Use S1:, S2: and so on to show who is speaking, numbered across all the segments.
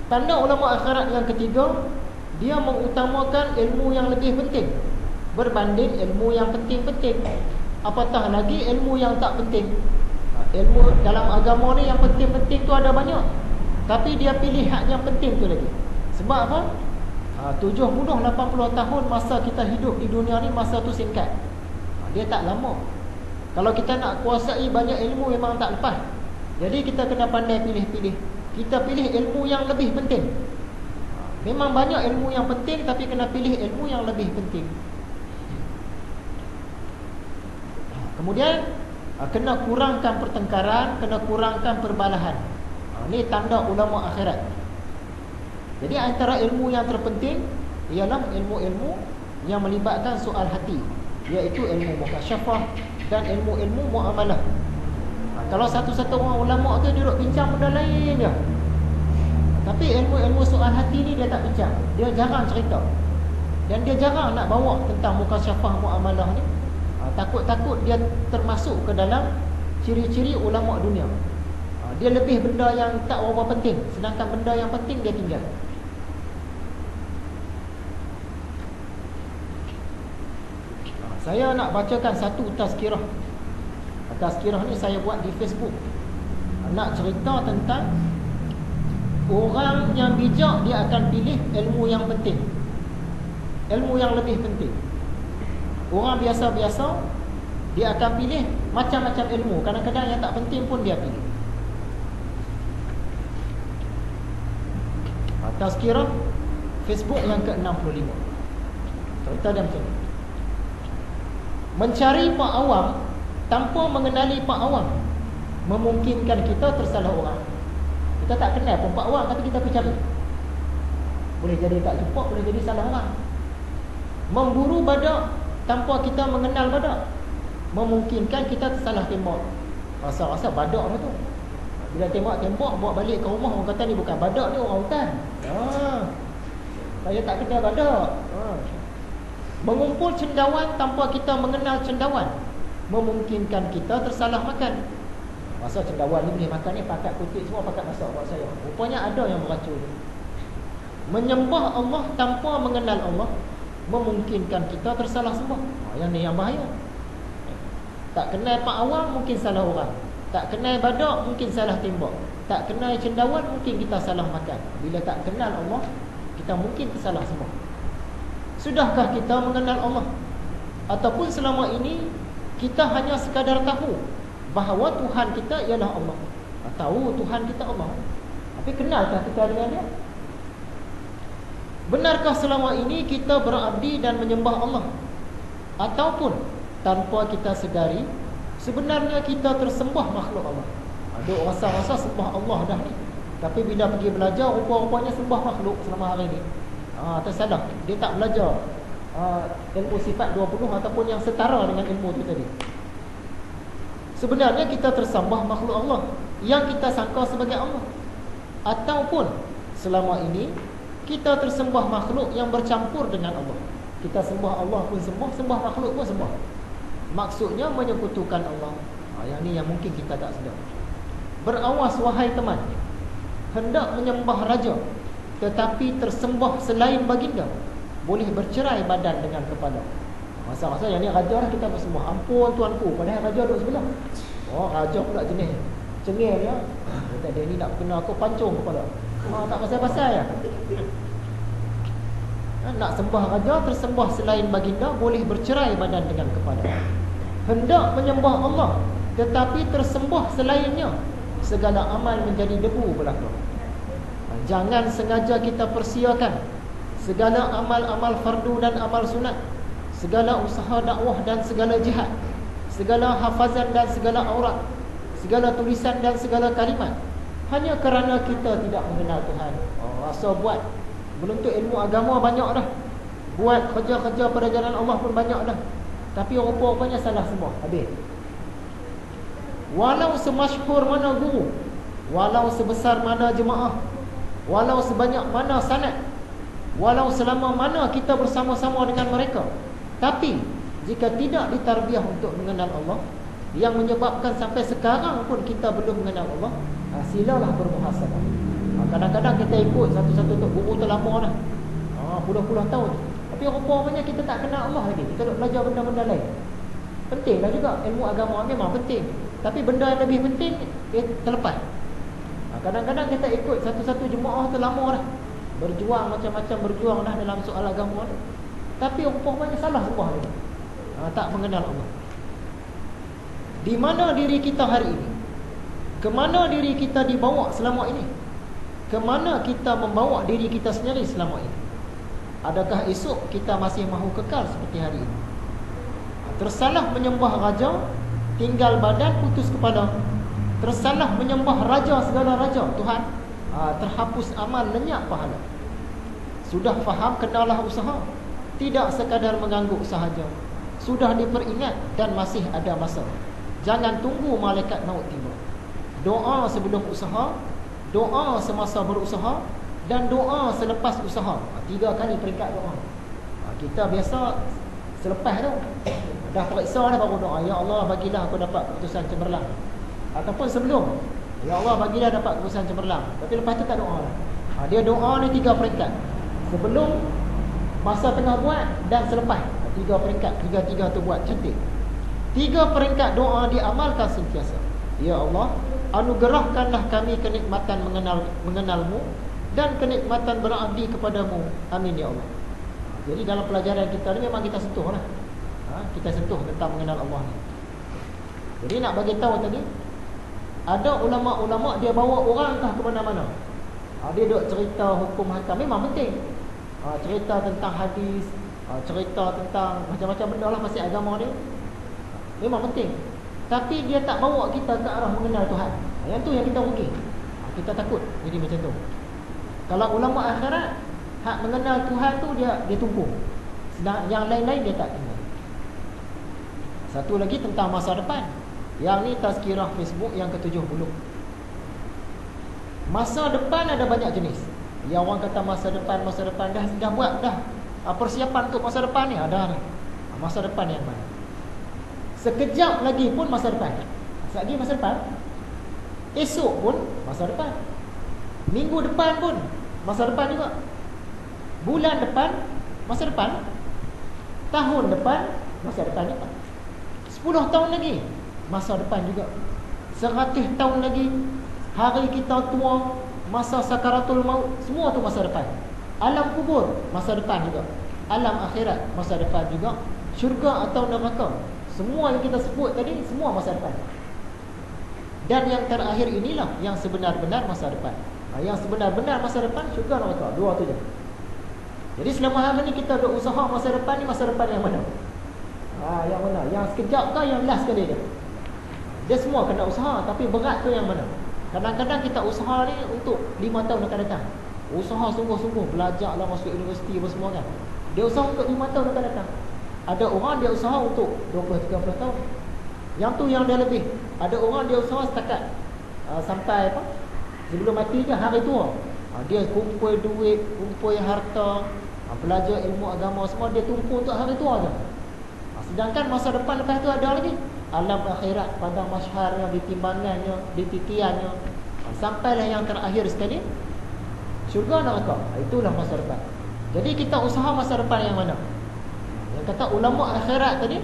S1: Tanda ulama akhirat yang ketiga, dia mengutamakan ilmu yang lebih penting berbanding ilmu yang penting-penting. Apatah lagi ilmu yang tak penting. Ilmu dalam agama ni yang penting-penting tu ada banyak, tapi dia pilih hak yang penting tu lagi. Sebab apa? 70-80 tahun masa kita hidup di dunia ni, masa tu singkat. Dia tak lama. Kalau kita nak kuasai banyak ilmu memang tak lepas. Jadi kita kena pandai pilih-pilih. Kita pilih ilmu yang lebih penting. Memang banyak ilmu yang penting, tapi kena pilih ilmu yang lebih penting. Kemudian kena kurangkan pertengkaran, kena kurangkan perbalahan. Ini tanda ulama akhirat. Jadi antara ilmu yang terpenting ialah ilmu-ilmu yang melibatkan soal hati, iaitu ilmu mukasyafah dan ilmu-ilmu muamalah. Kalau satu-satu orang ulama tu duduk bincang benda lain je, tapi ilmu-ilmu soal hati ni dia tak bincang. Dia jarang cerita, dan dia jarang nak bawa tentang mukasyafah muamalah ni. Takut-takut dia termasuk ke dalam ciri-ciri ulama dunia. Dia lebih benda yang tak berapa penting, sedangkan benda yang penting dia tinggal. Saya nak bacakan satu tazkirah. Tazkirah ni saya buat di Facebook. Nak cerita tentang orang yang bijak, dia akan pilih ilmu yang penting, ilmu yang lebih penting. Orang biasa-biasa, dia akan pilih macam-macam ilmu. Kadang-kadang yang tak penting pun dia pilih. Tazkirah Facebook yang ke-65. Cerita dia macam ni. Mencari Pak Awam tanpa mengenali Pak Awam memungkinkan kita tersalah orang. Kita tak kenal pun Pak Awam, tapi kita pergi cari. Boleh jadi tak jumpa, boleh jadi salah orang. Memburu badak tanpa kita mengenal badak memungkinkan kita tersalah tembak. Rasa-rasa badak lah tu. Bila tembak, bawa balik ke rumah, orang kata ni bukan badak, ni orang hutan. Saya tak kenal badak. Mengumpul cendawan tanpa kita mengenal cendawan memungkinkan kita tersalah makan. Masa cendawan ni boleh makan ni, pakat kutik semua, pakat masak buat saya. Rupanya ada yang beracun. Menyembah Allah tanpa mengenal Allah memungkinkan kita tersalah sembah. Yang ni yang bahaya. Tak kenal Pak Awam mungkin salah orang, tak kenal badak mungkin salah tembak, tak kenal cendawan mungkin kita salah makan. Bila tak kenal Allah, kita mungkin tersalah sembah. Sudahkah kita mengenal Allah? Ataupun selama ini kita hanya sekadar tahu bahawa Tuhan kita ialah Allah, tahu Tuhan kita Allah, tapi kenalkah kita dengan dia? Benarkah selama ini kita berabdi dan menyembah Allah? Ataupun tanpa kita sedari, sebenarnya kita tersembah makhluk Allah. Ada orang rasa sembah Allah dah ni, tapi bila pergi belajar, rupa-rupanya sembah makhluk selama hari ni. Tersalah. Dia tak belajar ilmu sifat 20 ataupun yang setara dengan ilmu tu tadi. Sebenarnya kita tersembah makhluk Allah yang kita sangka sebagai Allah. Ataupun selama ini kita tersembah makhluk yang bercampur dengan Allah. Kita sembah Allah pun sembah makhluk pun sembah. Maksudnya menyekutukan Allah. Yang ni yang mungkin kita tak sedar. Berawas wahai teman, hendak menyembah raja tetapi tersembah selain baginda, boleh bercerai badan dengan kepala. Masa-masa yang ni raja lah kita bersembah. Ampun tuanku, padahal raja duduk sebelah. Raja pula jenis cengeng dia. Kata dia ni nak kena aku pancung kepala. Tak pasal-pasal ya. Nak sembah raja, tersembah selain baginda, boleh bercerai badan dengan kepala. Hendak menyembah Allah tetapi tersembah selainnya, segala amal menjadi debu belaka. Jangan sengaja kita persiakan segala amal-amal fardu dan amal sunat, segala usaha dakwah dan segala jihad, segala hafazan dan segala aurat, segala tulisan dan segala kalimat, hanya kerana kita tidak mengenal Tuhan. Rasa buat menuntut ilmu agama banyak dah, buat kerja-kerja pada jalan Allah pun banyak dah, tapi rupa-rupanya salah semua. Habis. Walau semasyhur mana guru, walau sebesar mana jemaah, walau sebanyak mana sanad, walau selama mana kita bersama-sama dengan mereka, tapi jika tidak ditarbiyah untuk mengenal Allah, yang menyebabkan sampai sekarang pun kita belum mengenal Allah, silalah bermuhasabah. Kadang-kadang kita ikut satu-satu tu, guru tu lama dah, puluh-puluh tahun, tapi rupanya kita tak kenal Allah lagi. Kita nak belajar benda-benda lain. Penting lah juga, ilmu agama memang penting, tapi benda yang lebih penting terlepas. Kadang-kadang kita ikut satu-satu jemaah tu lama dah, berjuang macam-macam, berjuang dah dalam soal agama ni, tapi rupanya salah semua ni. Tak mengenal Allah. Di mana diri kita hari ini? Kemana diri kita dibawa selama ini? Kemana kita membawa diri kita sendiri selama ini? Adakah esok kita masih mahu kekal seperti hari ini? Tersalah menyembah raja, tinggal badan, putus kepala. Tersalah menyembah raja, segala raja, Tuhan, terhapus amal, lenyap pahala. Sudah faham, kenalah usaha, tidak sekadar mengangguk sahaja. Sudah diperingat dan masih ada masa. Jangan tunggu malaikat maut tiba. Doa sebelum usaha, doa semasa berusaha, dan doa selepas usaha. 3 kali peringkat doa. Kita biasa selepas tu dah periksa dah baru doa, ya Allah bagilah aku dapat keputusan cemerlang. Ataupun sebelum, ya Allah bagilah dapat keputusan cemerlang. Tapi lepas tu tak doa dah. Dia doa ni 3 peringkat. Sebelum, masa tengah buat, dan selepas. 3 peringkat, 3 tu buat cantik. 3 peringkat doa diamalkan sentiasa. Ya Allah, anugerahkanlah kami kenikmatan mengenalmu dan kenikmatan berabdi kepadamu. Amin ya Allah. Jadi dalam pelajaran kita ni memang kita sentuh lah. Kita sentuh tentang mengenal Allah ni. Jadi nak bagi tahu tadi, ada ulama-ulama dia bawa orang entah ke mana-mana. Dia duk cerita hukum hakam, memang penting. Cerita tentang hadis, cerita tentang macam-macam benda lah pasal agama ni, memang penting. Tapi dia tak bawa kita ke arah mengenal Tuhan. Yang tu yang kita rugi. Kita takut jadi macam tu. Kalau ulama akhirat, hak mengenal Tuhan tu dia tumpu. Sedang yang lain-lain dia tak kenal. Satu lagi tentang masa depan. Yang ni tazkirah Facebook yang ke-70. Masa depan ada banyak jenis. Yang orang kata masa depan dah buat dah persiapan untuk masa depan ni ada ni. Masa depan yang mana? Sekejap lagi pun masa depan. Sekejap lagi masa depan. Esok pun masa depan. Minggu depan pun masa depan juga. Bulan depan masa depan. Tahun depan masa depan juga. 10 tahun lagi masa depan juga. 100 tahun lagi, hari kita tua, masa sakaratul maut, semua tu masa depan. Alam kubur masa depan juga. Alam akhirat masa depan juga. Syurga atau neraka, semua yang kita sebut tadi semua masa depan. Dan yang terakhir inilah yang sebenar-benar masa depan. Yang sebenar-benar masa depan syurga neraka, 2 tu je. Jadi selama hari ni kita ada usaha masa depan ni, masa depan yang mana? Yang mana? Yang sekejap ke yang last kali dia? Dia semua kena usaha, tapi berat tu yang mana? Kadang-kadang kita usaha ni untuk 5 tahun akan datang. Usaha sungguh-sungguh, belajarlah masuk universiti apa semua kan. Dia usaha untuk 5 tahun akan datang. Ada orang dia usaha untuk 20-30 tahun. Yang tu yang dia lebih. Ada orang dia usaha setakat sampai apa? Sebelum mati je, hari tua. Dia kumpul duit, kumpul harta, belajar ilmu agama semua, dia tumpu untuk hari tua je. Sedangkan masa depan lepas tu ada lagi. Alam akhirat, padang masyharnya, ditimbangannya, dititiannya, sampailah yang terakhir sekali, syurga neraka. Itulah masa depan. Jadi kita usaha masa depan yang mana? Yang kata ulama akhirat tadi,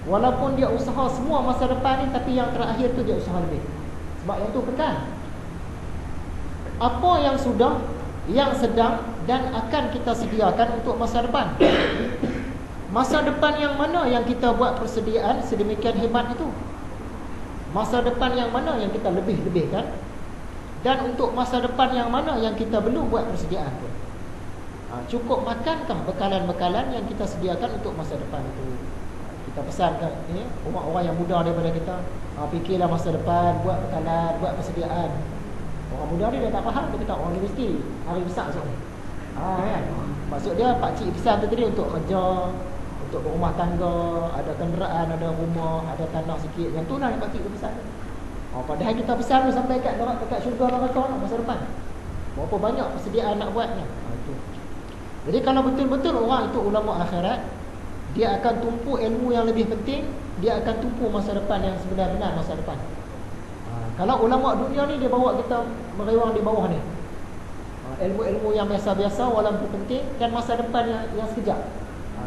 S1: walaupun dia usaha semua masa depan ni, tapi yang terakhir tu dia usaha lebih. Sebab yang tu kekal. Apa yang sudah, yang sedang dan akan kita sediakan untuk masa depan. Masa depan yang mana yang kita buat persediaan sedemikian hebat itu? Masa depan yang mana yang kita lebih-lebihkan? Dan untuk masa depan yang mana yang kita belum buat persediaan pun? Cukup makankah bekalan-bekalan yang kita sediakan untuk masa depan itu? Kita pesan ke orang-orang yang muda daripada kita, fikirlah masa depan, buat bekalan, buat persediaan. Orang muda ni dia tak faham, dia kata orang universiti hari besar soalnya. Kan? Maksud dia pakcik pesan tu tadi untuk kerja, untuk berumah tangga, ada kenderaan, ada rumah, ada tanah sikit. Yang tu lah yang pakcik pesan. Padahal kita pesan tu sampai dekat syurga neraka masa depan. Berapa banyak persediaan nak buatnya. Itu. Jadi kalau betul-betul orang itu ulama akhirat, dia akan tumpu ilmu yang lebih penting, dia akan tumpu masa depan yang sebenar-benar masa depan. Kalau ulama dunia ni dia bawa kita merewang di bawah ni. ilmu-ilmu yang biasa-biasa walaupun penting, dan masa depan yang sekejap.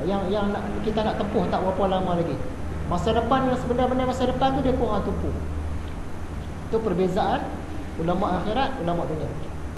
S1: Yang kita nak tempuh tak berapa lama lagi. Masa depan yang sebenar-benar masa depan tu dia kurang tempuh. Itu perbezaan ulama akhirat, ulama dunia.